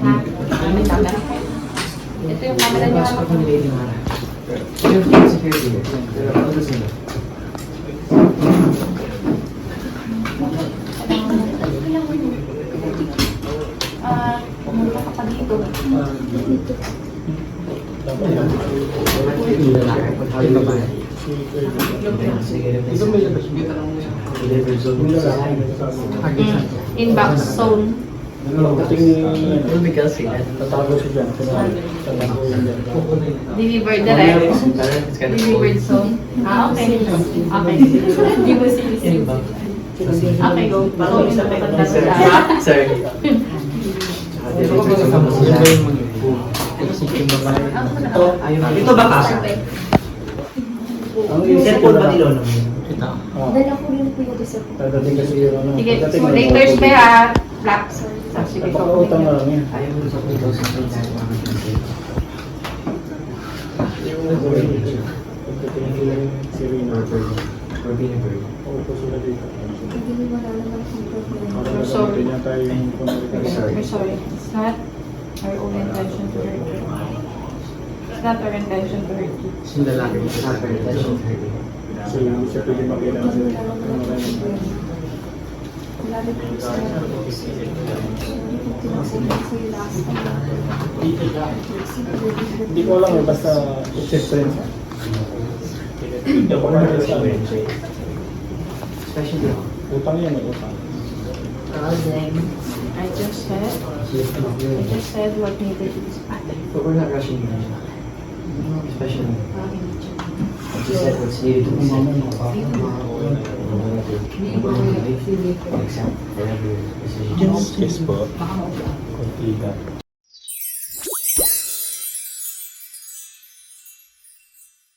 Ha? May camera. Ito yung camera niyo. Pumunta ka pa dito. Inbox zone. Tatago siya dyan. Delivered direct. Delivered zone. Ah, okay. Okay. Hindi mo sinisip. Okay, go. So, isa pa tanda sila. Sorry. Ito ba kasi? Ang cellphone ba nilo naman? Ito. Dala ko rin po yung isa po. Dadating kasi yung ano. Sige, so laters ba ha? Black. Sige, Napakautang na lang yan. Ayaw mo sa 2,000. Si Rina. Or Vinegar. Oo po sila dito. Hindi wala naman yung problem. Sorry. Kanya tayo yung We're sorry. It's not our own intention to hurt you. It's not our intention to hurt you. Sila lang yung attention. So, hindi siya pwede mag-ilan Kasi sila. wala naman yung problem. Lalo po sa last time. Hindi ko alam eh, basta check ko rin siya. Hindi ako na sa amin. Especially ako. Utang yan eh, utang. I just said what needed to be said. But we're not rushing you. Especially. I just said what's needed to be said. Accept whatever decision. Yes po. Konti ka.